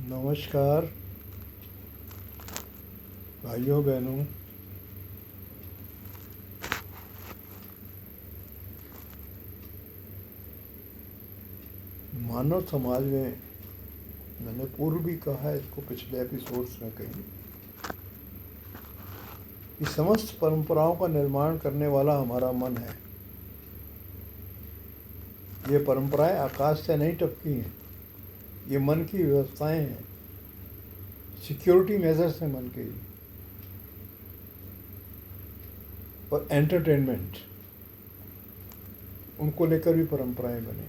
नमस्कार भाइयों बहनों। मानव समाज में मैंने पूर्व भी कहा है इसको पिछले एपिसोड्स में कहीं कि समस्त परंपराओं का निर्माण करने वाला हमारा मन है। ये परंपराएं आकाश से नहीं टपकी हैं, ये मन की व्यवस्थाएं हैं, सिक्योरिटी मेजर्स हैं मन के। और एंटरटेनमेंट, उनको लेकर भी परंपराएं बनी।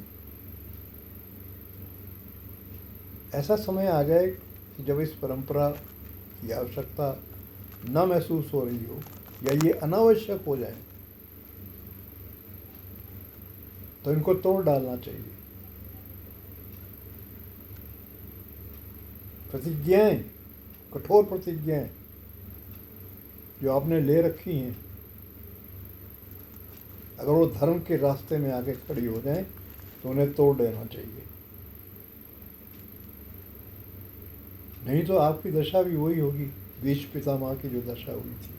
ऐसा समय आ जाए कि जब इस परंपरा की आवश्यकता न महसूस हो रही हो या ये अनावश्यक हो जाए तो इनको तोड़ डालना चाहिए। प्रतिज्ञाएं, कठोर प्रतिज्ञाएं जो आपने ले रखी हैं, अगर वो धर्म के रास्ते में आके खड़ी हो जाएं तो उन्हें तोड़ देना चाहिए। नहीं तो आपकी दशा भी वही होगी भीष्म पितामह की जो दशा हुई थी।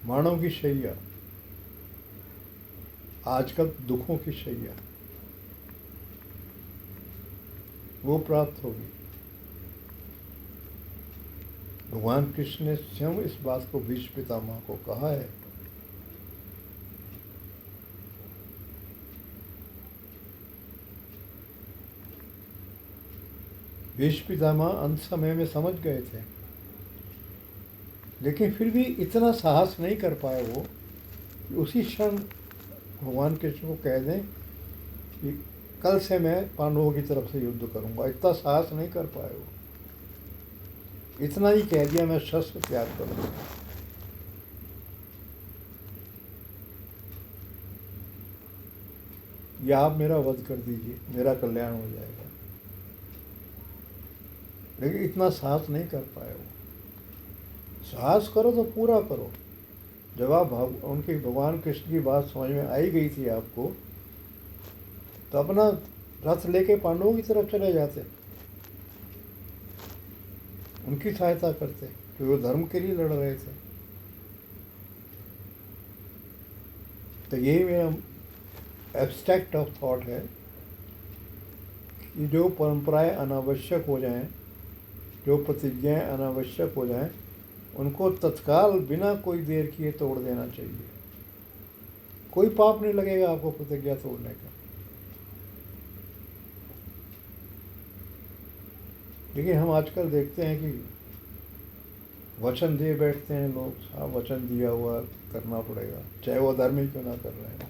मानव की शैया, आजकल दुखों की शैया, वो प्राप्त होगी। भगवान कृष्ण ने स्वयं इस बात को भीष्म पितामह को कहा है। भीष्म पितामह अंत समय में समझ गए थे, लेकिन फिर भी इतना साहस नहीं कर पाए वो कि उसी क्षण भगवान कृष्ण को कह दें कि कल से मैं पांडवों की तरफ से युद्ध करूंगा। इतना साहस नहीं कर पाए वो। इतना ही कह दिया, मैं शस्त्र त्याग करूंगा। या आप मेरा वध कर दीजिए, मेरा कल्याण हो जाएगा। लेकिन इतना साहस नहीं कर पाए वो। साहस करो तो पूरा करो। जब आप उनके भगवान कृष्ण की बात समझ में आई गई थी आपको, तो अपना रथ लेके पांडवों की तरफ चले जाते, उनकी सहायता करते, क्योंकि वो धर्म के लिए लड़ रहे थे। तो यही मेरा एब्स्ट्रैक्ट ऑफ थॉट है कि जो परंपराएं अनावश्यक हो जाएं, जो प्रतिज्ञाएं अनावश्यक हो जाएं, उनको तत्काल बिना कोई देर किए तोड़ देना चाहिए। कोई पाप नहीं लगेगा आपको प्रतिज्ञा तोड़ने का। लेकिन हम आजकल देखते हैं कि वचन दे बैठते हैं लोग, हाँ वचन दिया हुआ करना पड़ेगा, चाहे वो धर्म ही क्यों ना कर रहे हैं।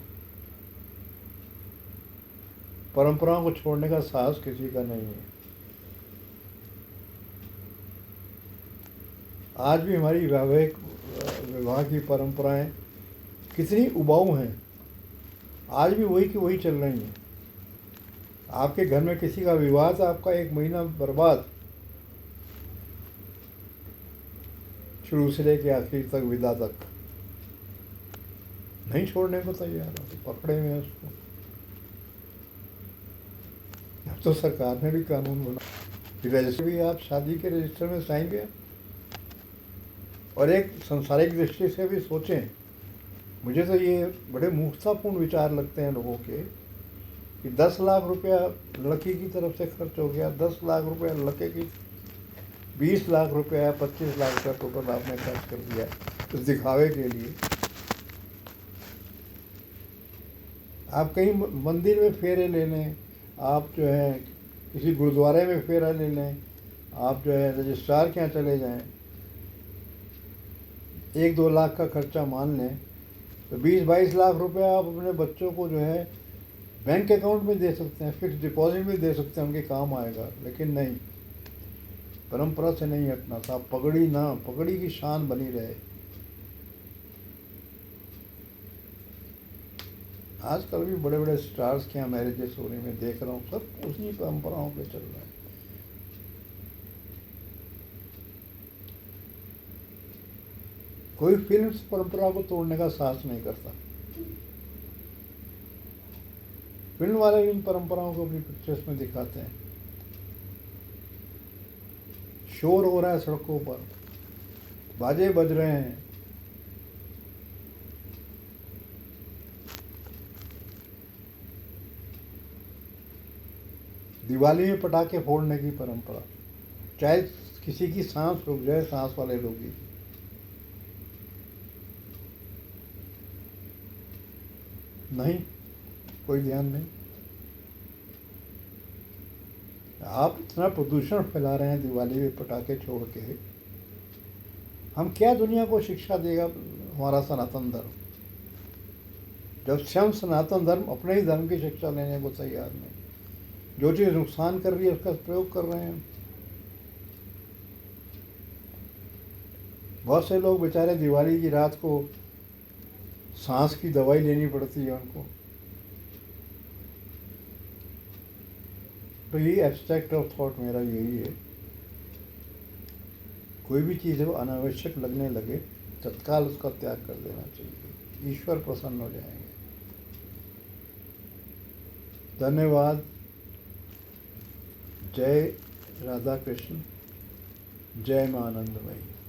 परंपराओं को छोड़ने का साहस किसी का नहीं है। आज भी हमारी वैवाहिक विवाह की परंपराएं कितनी उबाऊ हैं, आज भी वही की वही चल रही हैं। आपके घर में किसी का विवाह था, आपका एक महीना बर्बाद, शुरू से लेके आखिर तक, विदा तक। नहीं छोड़ने को तैयार हो, तो पकड़े हुए हैं उसको। अब तो सरकार ने भी कानून बना, रजिस्टर भी, आप शादी के रजिस्टर में साइन किया। और एक संसारिक दृष्टि से भी सोचें, मुझे तो ये बड़े मूर्खतापूर्ण विचार लगते हैं लोगों के कि 10 लाख रुपया लड़की की तरफ से खर्च हो गया, 10 लाख रुपया लड़के की, 20 लाख रुपया या 25 लाख रुपया टोटल आपने खर्च कर दिया उस दिखावे के लिए। आप कहीं मंदिर में फेरे ले लें, आप जो है किसी गुरुद्वारे में फेरा ले लें, आप जो है रजिस्ट्रार के यहाँ चले जाएं, 1-2 लाख का खर्चा मान लें, तो 20-22 लाख रुपया आप अपने बच्चों को जो है बैंक अकाउंट में दे सकते हैं, फिक्स डिपॉजिट में दे सकते हैं, उनके काम आएगा। लेकिन नहीं, परंपरा से नहीं हटना था। पगड़ी ना, पगड़ी की शान बनी रहे। आजकल भी बड़े बड़े स्टार्स के यहाँ मैरिजेस हो रही, मैं देख रहा हूँ, सब उसी परंपराओं पे चल रहा है। कोई फिल्म परंपरा को तोड़ने का साहस नहीं करता। फिल्म वाले इन परंपराओं को अपनी पिक्चर्स में दिखाते हैं। शोर हो रहा है सड़कों पर, बाजे बज रहे हैं, दिवाली में पटाखे फोड़ने की परंपरा, चाहे किसी की सांस रुक जाए, सांस वाले लोग की, नहीं, कोई ध्यान नहीं। आप इतना प्रदूषण फैला रहे हैं दिवाली में पटाखे छोड़ के, हम क्या दुनिया को शिक्षा देगा हमारा सनातन धर्म, जब स्वयं सनातन धर्म अपने ही धर्म की शिक्षा लेने को तैयार नहीं। जो चीज़ नुकसान कर रही है उसका प्रयोग कर रहे हैं। बहुत से लोग बेचारे दिवाली की रात को सांस की दवाई लेनी पड़ती है उनको। तो ये एब्स्ट्रैक्ट ऑफ थॉट मेरा यही है, कोई भी चीज़ वो अनावश्यक लगने लगे तत्काल उसका त्याग कर देना चाहिए, ईश्वर प्रसन्न हो जाएंगे। धन्यवाद। जय राधा कृष्ण, जय मां आनंदमयी।